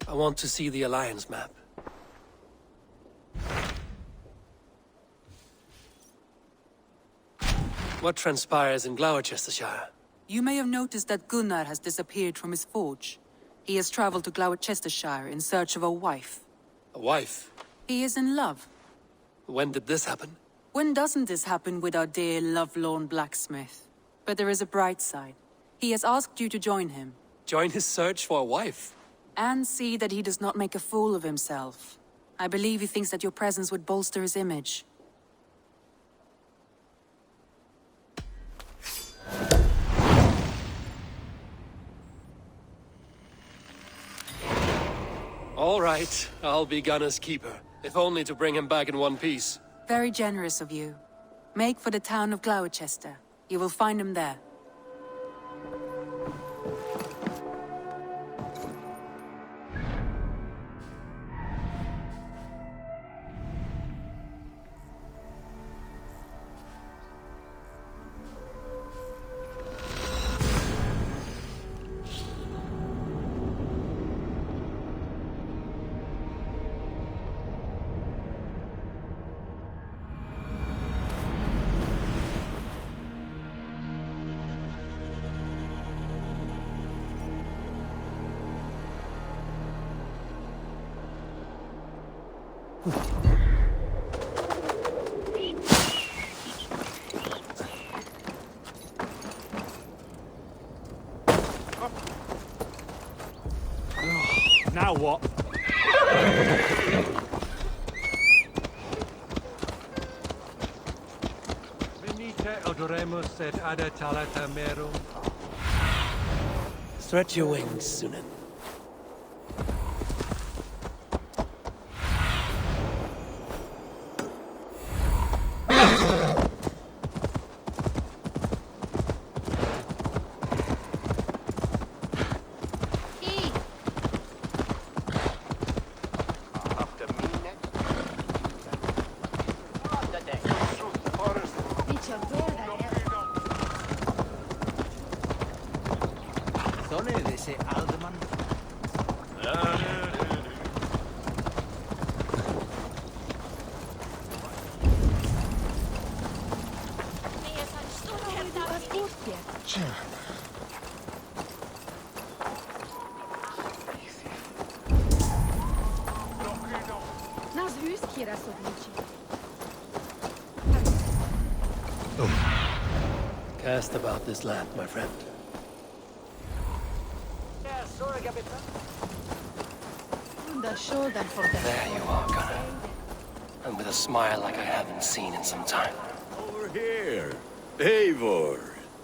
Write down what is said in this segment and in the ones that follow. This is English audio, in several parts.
I want to see the Alliance map. What transpires in Glowecestrescire? You may have noticed that Gunnar has disappeared from his forge. He has traveled to Glowecestrescire in search of a wife. A wife? He is in love. When did this happen? When doesn't this happen with our dear lovelorn blacksmith? But there is a bright side. He has asked you to join him. Join his search for a wife? And see that he does not make a fool of himself. I believe he thinks that your presence would bolster his image. All right, I'll be Gunnar's keeper, if only to bring him back in one piece. Very generous of you. Make for the town of Glowechester. You will find him there. Now what? Venite odoremus et ada talata merum. Stretch your wings, Sunan. Cast about this land, my friend. There you are, Gunnar. And with a smile like I haven't seen in some time. Over here. Eivor.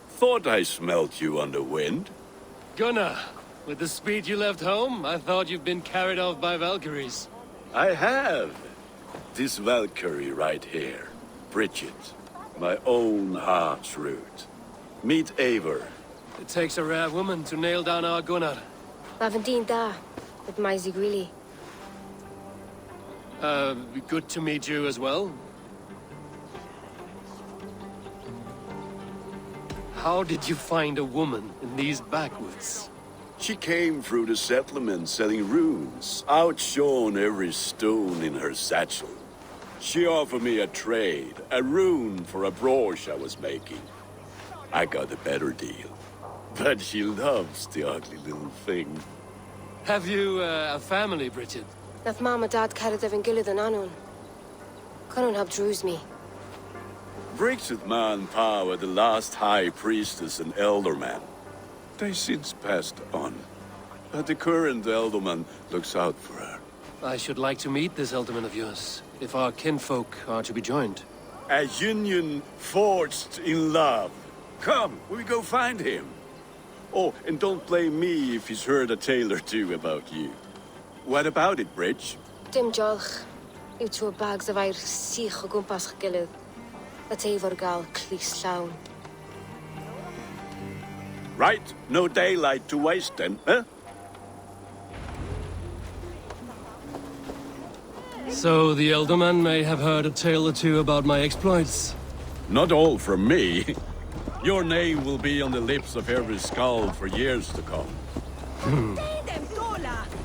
Thought I smelt you on the wind. Gunnar, with the speed you left home, I thought you'd been carried off by Valkyries. I have. This Valkyrie right here. Bridget. My own heart's root. Meet Eivor. It takes a rare woman to nail down our Gunnar. Lavendine da, with Maisy Greeley. Good to meet you as well. How did you find a woman in these backwoods? She came through the settlement selling runes, outshone every stone in her satchel. She offered me a trade, a rune for a brooch I was making. I got a better deal. But she loves the ugly little thing. Have you a family, Bridget? Nath Mom and Dad carried them in Gillid and Anun. Couldn't have drews me. Bridget Man Pa were the last high priestess and elderman. They since passed on. But the current elderman looks out for her. I should like to meet this elderman of yours, if our kinfolk are to be joined. A union forged in love. Come, we go find him. Oh, and don't blame me if he's heard a tale or two about you. What about it, Bridge? Dim jolch. You two bags of air sich o gwmpas gilid. Let Eivor gal clis llawn. Right, no daylight to waste then, huh? So the elderman may have heard a tale or two about my exploits. Not all from me. Your name will be on the lips of every skull for years to come.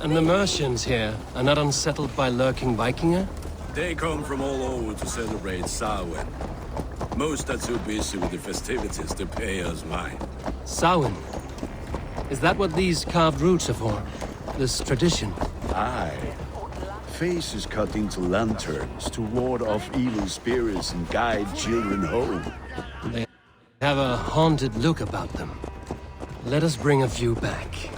And the Mercians here are not unsettled by lurking Vikinger? They come from all over to celebrate Samhain. Most are too busy with the festivities to pay us mind. Samhain? Is that what these carved roots are for? This tradition? Aye. Faces cut into lanterns to ward off evil spirits and guide children home. They have a haunted look about them. Let us bring a few back.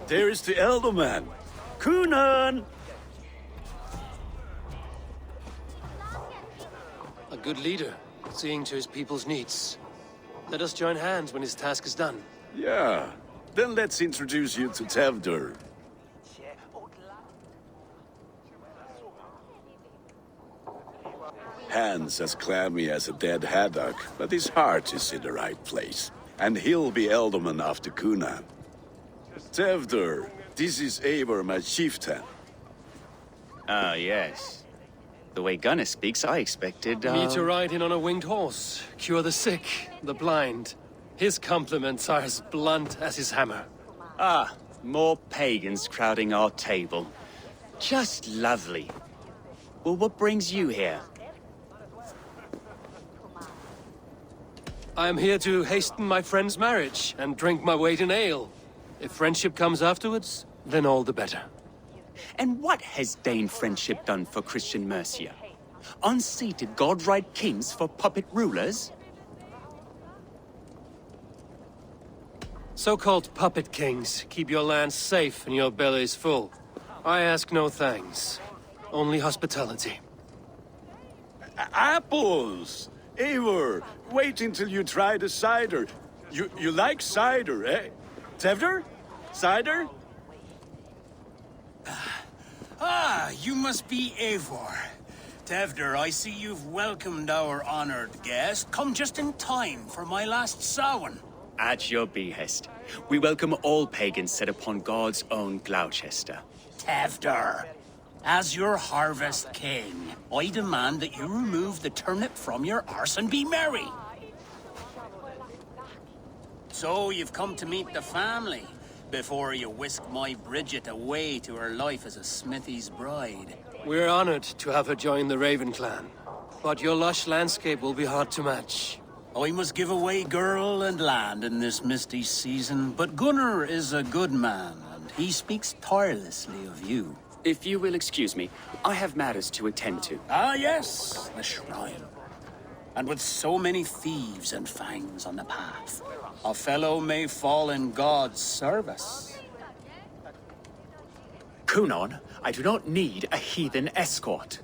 There is the elder man, Kunan! A good leader, seeing to his people's needs. Let us join hands when his task is done. Yeah, then let's introduce you to Tevdur. Hands as clammy as a dead haddock, but his heart is in the right place. And he'll be Elderman after Kunan. Tevdur, this is Eivor, my chieftain. Ah, yes. The way Gunnar speaks, I expected, Me to ride in on a winged horse, cure the sick, the blind. His compliments are as blunt as his hammer. Ah, more pagans crowding our table. Just lovely. Well, what brings you here? I am here to hasten my friend's marriage and drink my weight in ale. If friendship comes afterwards, then all the better. And what has Dane friendship done for Christian Mercia? Unseated god-right kings for puppet rulers? So-called puppet kings keep your lands safe and your bellies full. I ask no thanks, only hospitality. Apples! Eivor, wait until you try the cider. You like cider, eh? Tevdur? Cider? Ah, you must be Eivor. Tevdur, I see you've welcomed our honored guest. Come just in time for my last Samhain. At your behest. We welcome all pagans set upon God's own Gloucester. Tevdur, as your harvest king, I demand that you remove the turnip from your arse and be merry. So you've come to meet the family before you whisk my Bridget away to her life as a smithy's bride. We're honored to have her join the Raven clan, but your lush landscape will be hard to match. I must give away girl and land in this misty season, but Gunnar is a good man, and he speaks tirelessly of you. If you will excuse me, I have matters to attend to. Ah, yes, the shrine. And with so many thieves and fangs on the path, a fellow may fall in God's service. Kunon, I do not need a heathen escort.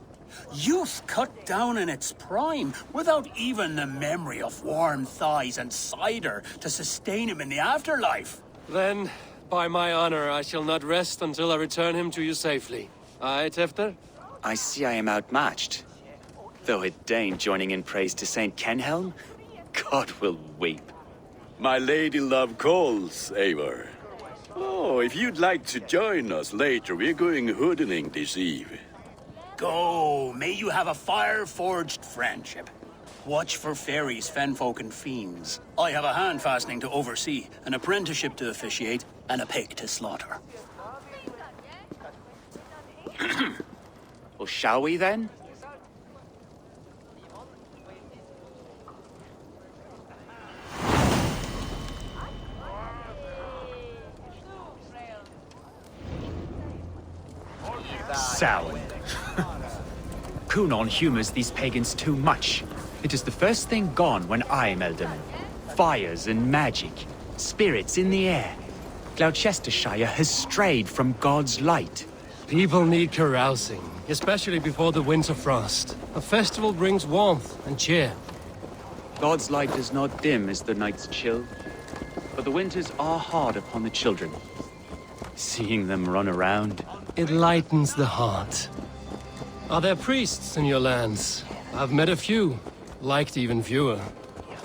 Youth cut down in its prime, without even the memory of warm thighs and cider to sustain him in the afterlife. Then, by my honor, I shall not rest until I return him to you safely. Aye, Tefter? I see I am outmatched. Though a Dane joining in praise to Saint Kenhelm, God will weep. My lady love calls, Eivor. Oh, if you'd like to join us later, we're going hoodening this eve. Go, may you have a fire-forged friendship. Watch for fairies, fenfolk, and fiends. I have a hand fastening to oversee, an apprenticeship to officiate, and a pig to slaughter. Well, shall we then? Samhain. Kunon humors these pagans too much. It is the first thing gone when I am Elderman. Fires and magic, spirits in the air. Gloucestrescire has strayed from God's light. People need carousing, especially before the winter frost. A festival brings warmth and cheer. God's light does not dim as the nights chill, but the winters are hard upon the children. Seeing them run around, It lightens the heart. Are there priests in your lands? I've met a few, liked even fewer.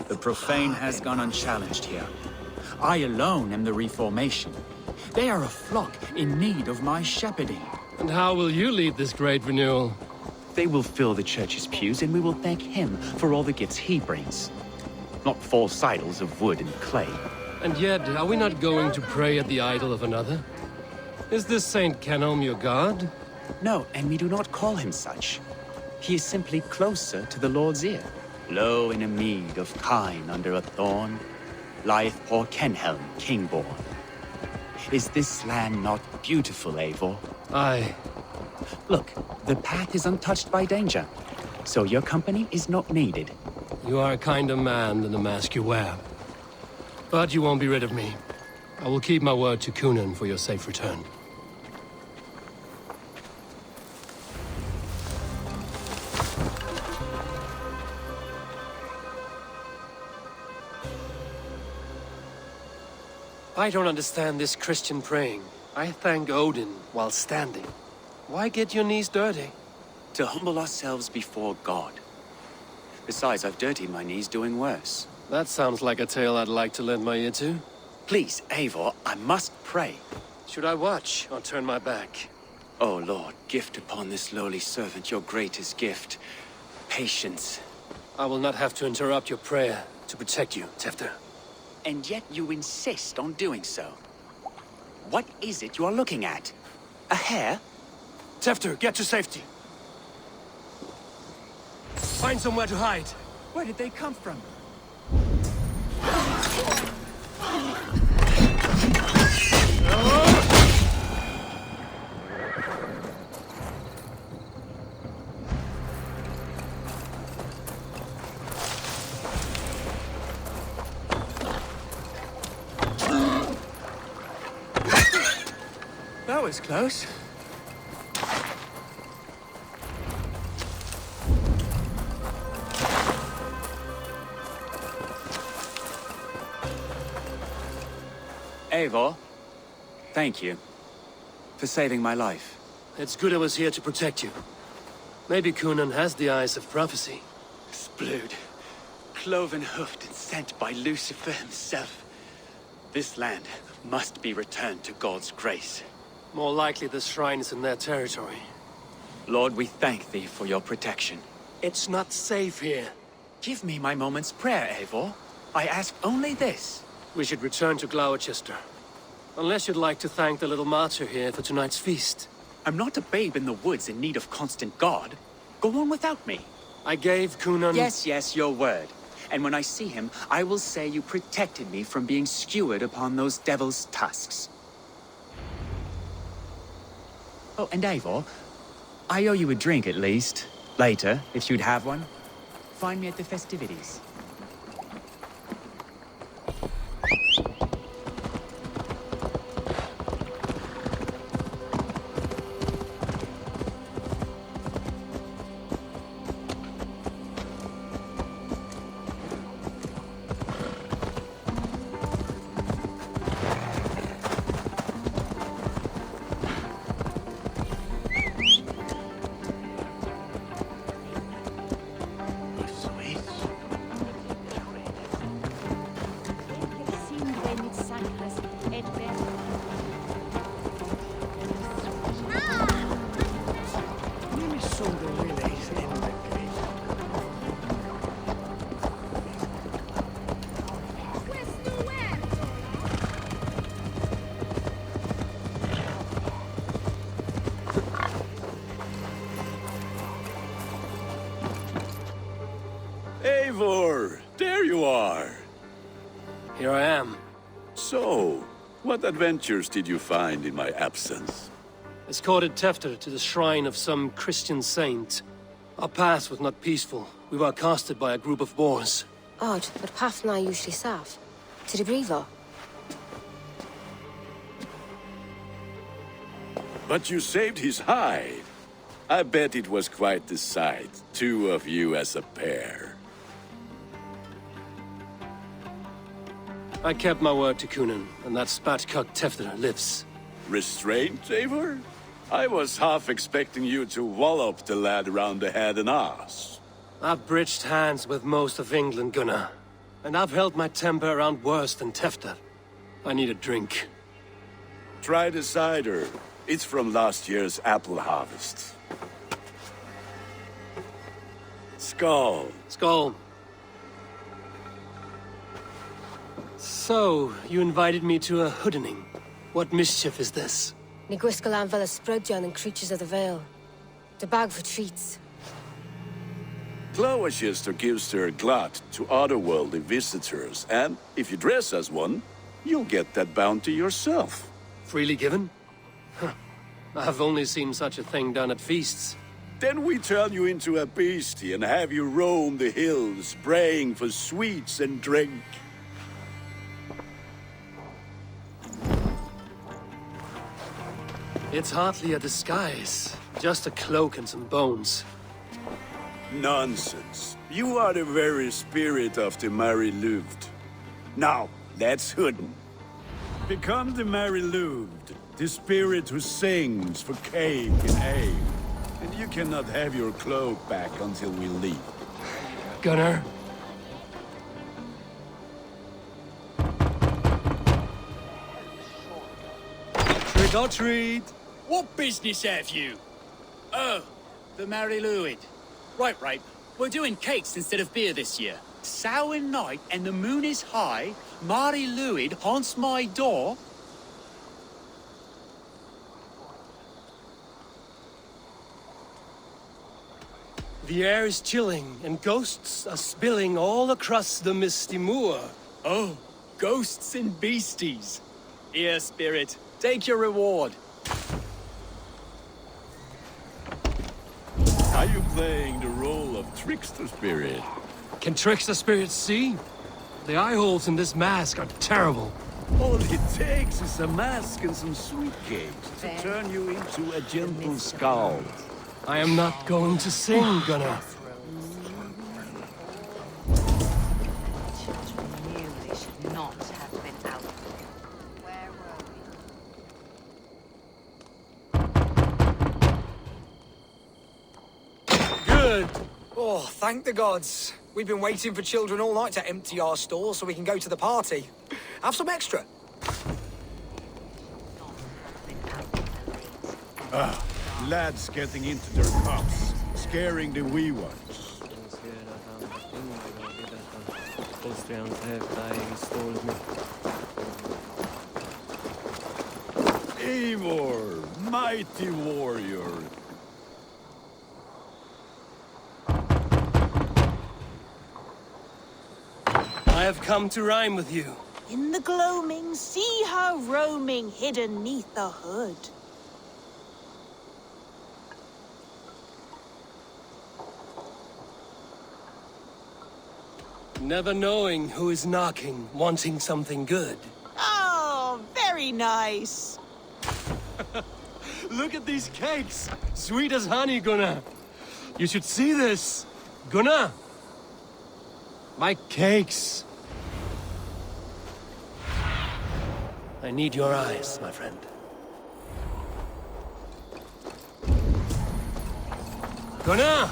The profane has gone unchallenged here. I alone am the Reformation. They are a flock in need of my shepherding. And how will you lead this great renewal? They will fill the church's pews, and we will thank him for all the gifts he brings. Not false idols of wood and clay. And yet, are we not going to pray at the idol of another? Is this Saint Canom your god? No, and we do not call him such. He is simply closer to the Lord's ear. Lo, in a mead of kine under a thorn, lieth poor Kenhelm, king-born. Is this land not beautiful, Eivor? Aye. Look, the path is untouched by danger, so your company is not needed. You are a kinder man than the mask you wear. But you won't be rid of me. I will keep my word to Kunan for your safe return. I don't understand this Christian praying. I thank Odin while standing. Why get your knees dirty? To humble ourselves before God. Besides, I've dirtied my knees doing worse. That sounds like a tale I'd like to lend my ear to. Please, Eivor, I must pray. Should I watch or turn my back? Oh Lord, gift upon this lowly servant your greatest gift. Patience. I will not have to interrupt your prayer to protect you, Tefter. And yet you insist on doing so. What is it you are looking at? A hare? Tefter, get to safety. Find somewhere to hide. Where did they come from? That was close. Eivor, thank you for saving my life. It's good I was here to protect you. Maybe Kunan has the eyes of prophecy. Splood, cloven-hoofed and sent by Lucifer himself. This land must be returned to God's grace. More likely the shrine is in their territory. Lord, we thank thee for your protection. It's not safe here. Give me my moment's prayer, Eivor. I ask only this. We should return to Glowecester. Unless you'd like to thank the little martyr here for tonight's feast. I'm not a babe in the woods in need of constant guard. Go on without me. I gave Kunan... Yes, your word. And when I see him, I will say you protected me from being skewered upon those devil's tusks. Oh, and Eivor, I owe you a drink at least. Later, if you'd have one. Find me at the festivities. Eivor, there you are. Here I am. So, what adventures did you find in my absence? Escorted Tefter to the shrine of some Christian saint. Our path was not peaceful. We were accosted by a group of boars. Odd, but path na usually safe. To the Brievo. But you saved his hide. I bet it was quite the sight, two of you as a pair. I kept my word to Kunan, and that spatcock Tefter lives. Restraint, Eivor? I was half expecting you to wallop the lad around the head and ass. I've bridged hands with most of England, Gunnar. and I've held my temper around worse than Tefta. I need a drink. Try the cider. It's from last year's apple harvest. Skull. Skull. So, you invited me to a hoodening. What mischief is this? Ní gwisgo an fel a sprudjan and creatures of the Vale. The bag for treats. Glowecestrescire gives their glut to otherworldly visitors, and if you dress as one, you'll get that bounty yourself. Freely given? Huh. I've only seen such a thing done at feasts. Then we turn you into a beastie and have you roam the hills, praying for sweets and drink. It's hardly a disguise. Just a cloak and some bones. Nonsense. You are the very spirit of the Mary Louved. Now, let's hooden. Become the Mary Louved, the spirit who sings for cake and ale. And you cannot have your cloak back until we leave. Gunnar? Trick or treat! What business have you? Oh, the Mary Lwyd. Right. We're doing cakes instead of beer this year. Samhain night and the moon is high. Mary Lwyd haunts my door. The air is chilling, and ghosts are spilling all across the misty moor. Oh, ghosts and beasties. Here, spirit, take your reward. Are you playing the role of trickster spirit? Can trickster spirits see? The eye holes in this mask are terrible. All it takes is a mask and some sweet cakes to turn you into a gentle skull. I am not going to sing, Gunnar. Children knew they should not have been out. Where were we? Good. Oh, thank the gods. We've been waiting for children all night to empty our stores so we can go to the party. Have some extra. Lads getting into their cups, scaring the wee ones. Eivor, mighty warrior. I have come to rhyme with you. In the gloaming, see her roaming hidden neath the hood. Never knowing who is knocking, wanting something good. Oh, very nice. Look at these cakes! Sweet as honey, Gunnar. You should see this. Gunnar! My cakes. I need your eyes, my friend. Gunnar!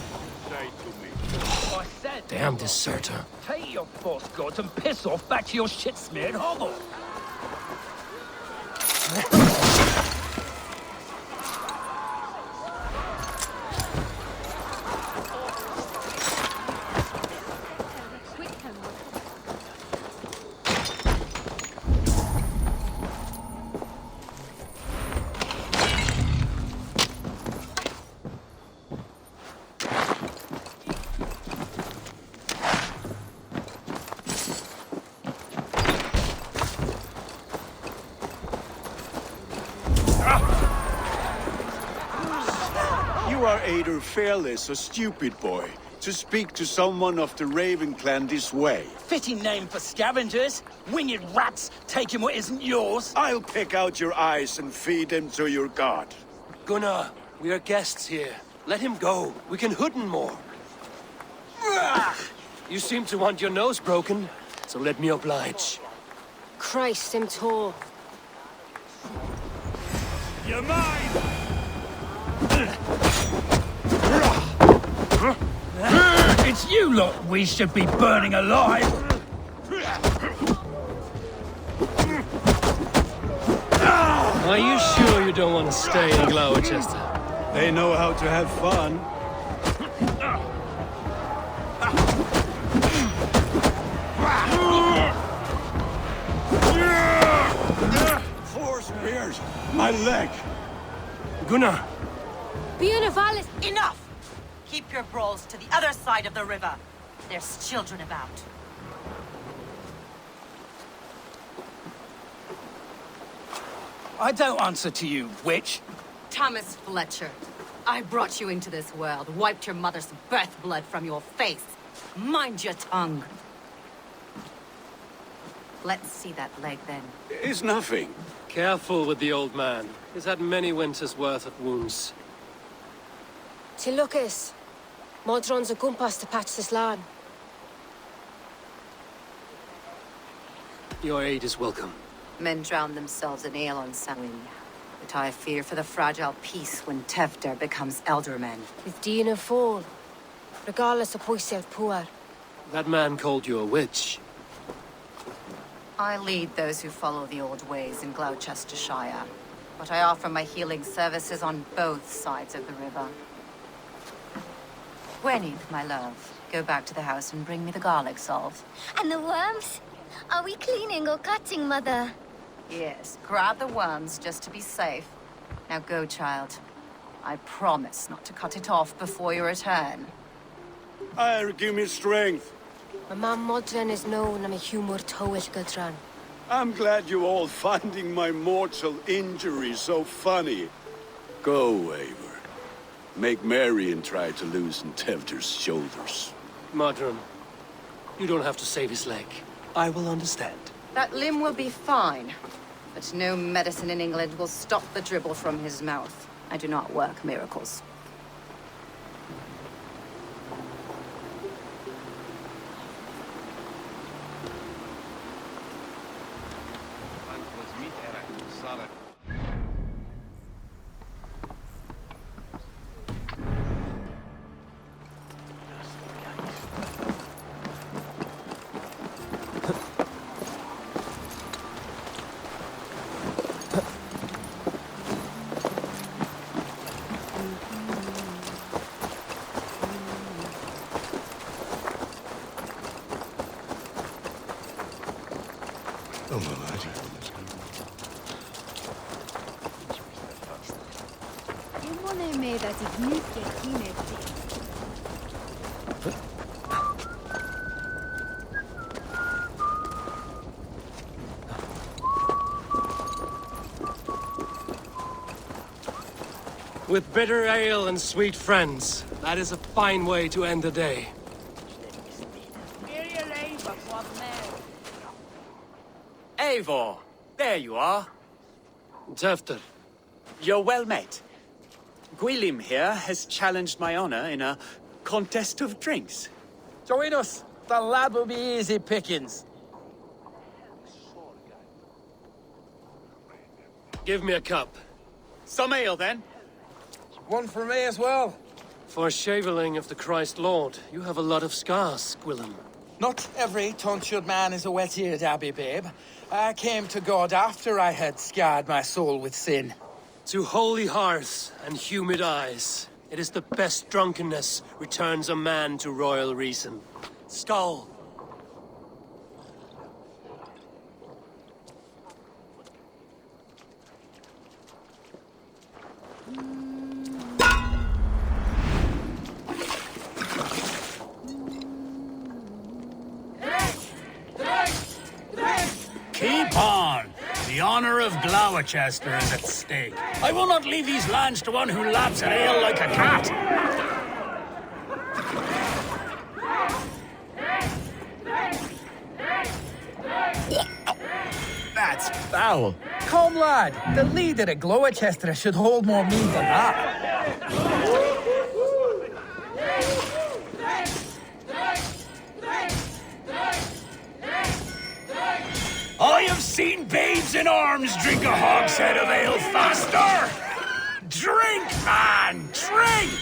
I said, Damn deserter. take your false gods and piss off back to your shit-smeared hovel. You are either fearless or stupid, boy, to speak to someone of the Raven clan this way. Fitting name for scavengers. Winged rats taking what isn't yours. I'll pick out your eyes and feed them to your god. Gunnar, we are guests here. Let him go. We can hooden more. You seem to want your nose broken, so let me oblige. Christ, him tall. You're mine! It's you lot we should be burning alive! Are you sure you don't want to stay in Glowechester? They know how to have fun. Four spears! My leg! Gunnar! Valhalla. Enough! Keep your brawls to the other side of the river. There's children about. I don't answer to you, witch. Thomas Fletcher, I brought you into this world, wiped your mother's birth blood from your face. Mind your tongue. Let's see that leg, then. It's nothing. Careful with the old man. He's had many winters' worth of wounds. Lucas. Modron's a gumpas to patch this land. Your aid is welcome. Men drown themselves in ale on Samhain. But I fear for the fragile peace when Tevder becomes eldermen. With Dina fall. Regardless of yourself poor. That man called you a witch. I lead those who follow the old ways in Glowecestrescire. But I offer my healing services on both sides of the river. Gwenny, my love, go back to the house and bring me the garlic salve. And the worms? Are we cleaning or cutting, Mother? Yes, grab the worms just to be safe. Now go, child. I promise not to cut it off before you return. Give me strength. My mum Modron is known I'm a humor towel gadran. I'm glad you all finding my mortal injury so funny. Go, Eivor. Make merry and try to loosen Tevder's shoulders. Modron, you don't have to save his leg. I will understand. That limb will be fine. But no medicine in England will stop the dribble from his mouth. I do not work miracles. With bitter ale and sweet friends, that is a fine way to end the day. Eivor, there you are. Tevder. You're well met. Gwilym here has challenged my honor in a contest of drinks. Join us. The lad will be easy pickings. Give me a cup. Some ale, then. One for me as well. For shaveling of the Christ Lord, you have a lot of scars, Gwilym. Not every tonsured man is a wet-eared abbey, babe. I came to God after I had scarred my soul with sin. To holy hearths and humid eyes, it is the best drunkenness returns a man to royal reason. Skull. Keep on! The honor of Glowechester is at stake. I will not leave these lands to one who laps at ale like a cat. That's foul. Come, lad. The leader at Glowecester should hold more mead than that. I have seen babes in arms drink a hogshead of ale faster! Drink, man! Drink!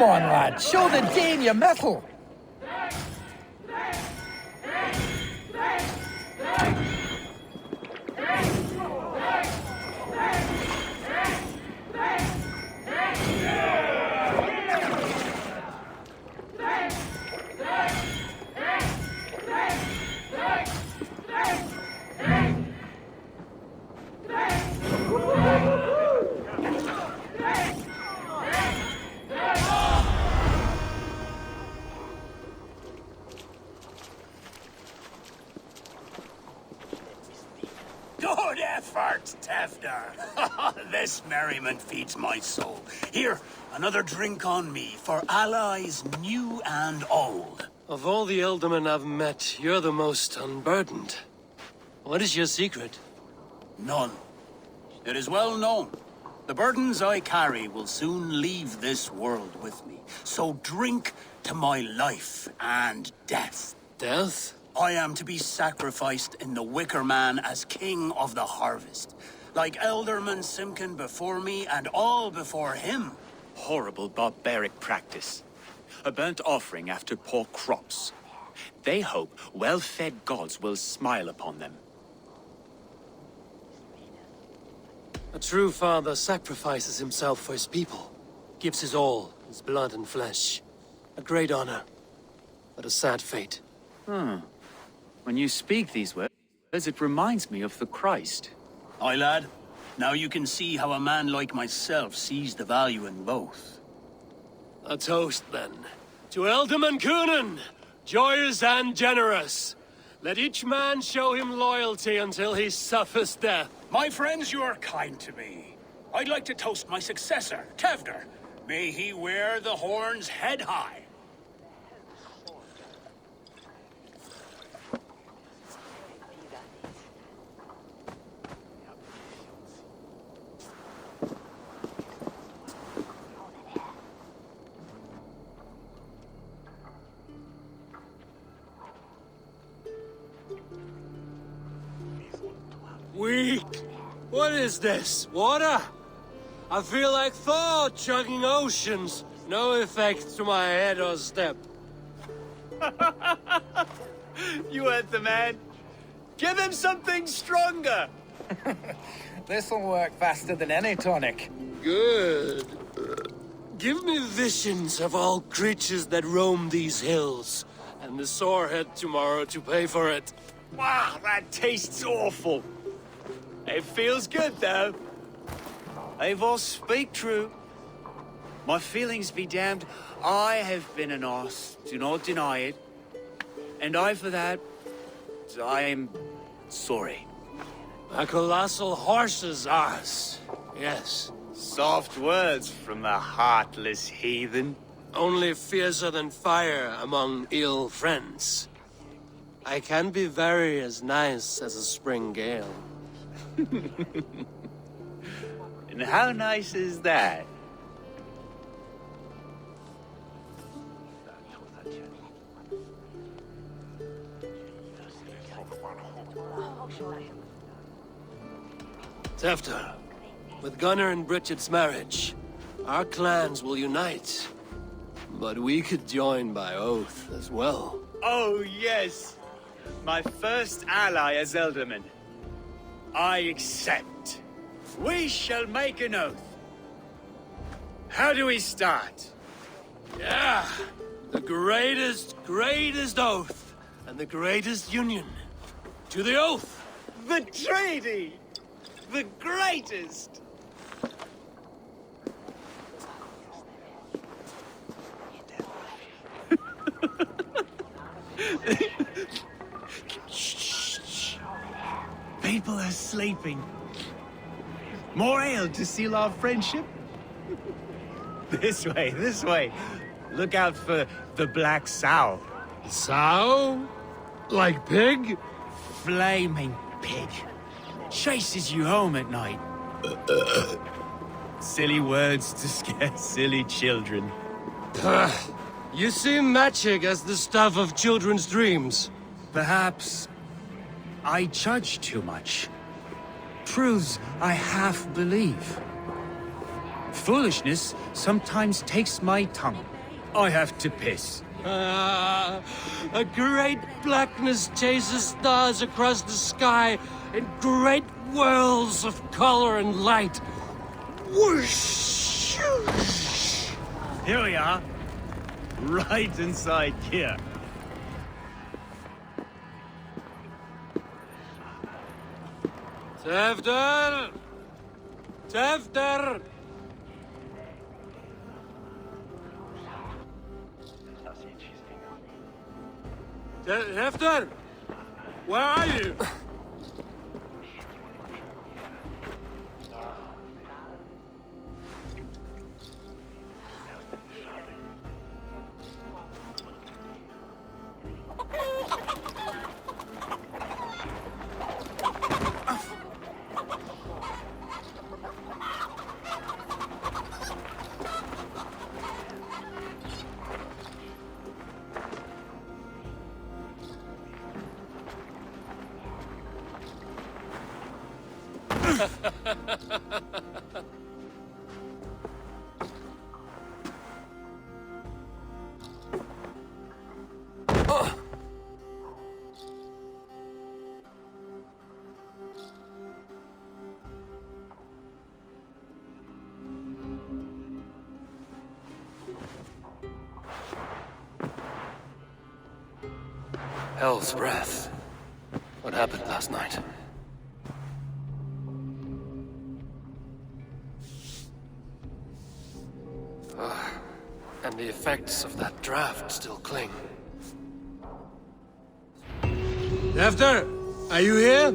Come on, lad. Show the Dane your mettle. Good effort, Tefner. This merriment feeds my soul. Here, another drink on me for allies new and old. Of all the Ealdormen I've met, you're the most unburdened. What is your secret? None. It is well known. The burdens I carry will soon leave this world with me. So drink to my life and death. Death? I am to be sacrificed in the Wicker Man as king of the harvest. Like Elderman Simkin before me and all before him. Horrible barbaric practice. A burnt offering after poor crops. They hope well-fed gods will smile upon them. A true father sacrifices himself for his people. Gives his all, his blood and flesh. A great honor, but a sad fate. When you speak these words, it reminds me of the Christ. Aye, lad. Now you can see how a man like myself sees the value in both. A toast, then. To Ealdorman Coonan, joyous and generous. Let each man show him loyalty until he suffers death. My friends, you are kind to me. I'd like to toast my successor, Tefner. May he wear the horns head high. Weak! What is this? Water? I feel like Thor chugging oceans. No effect to my head or step. You heard the man. Give him something stronger! This'll work faster than any tonic. Good. Give me visions of all creatures that roam these hills, and the sorehead tomorrow to pay for it. Wow, that tastes awful. It feels good, though. Eivor, speak true. My feelings be damned. I have been an arse, do not deny it. And I, for that, I am sorry. A colossal horse's arse. Yes. Soft words from the heartless heathen. Only fiercer than fire among ill friends. I can be very as nice as a spring gale. And how nice is that? Tefter, with Gunnar and Bridget's marriage, our clans will unite. But we could join by oath as well. Oh, yes. My first ally as Ealdorman. I accept. We shall make an oath. How do we start? Yeah, the greatest oath, and the greatest union. To the oath! The treaty! The greatest! Shh. People are sleeping. More ale to seal our friendship? This way. Look out for the black sow. Sow? Like pig? Flaming pig. Chases you home at night. Silly words to scare silly children. You see magic as the stuff of children's dreams. Perhaps I judge too much. Truths I half believe. Foolishness sometimes takes my tongue. I have to piss. A great blackness chases stars across the sky in great whirls of color and light. Whoosh! Here we are. Right inside here. Tevder! Tevder! Hefter! Where are you? Hell's breath. What happened last night? And the effects of that draft still cling. Hefter, are you here?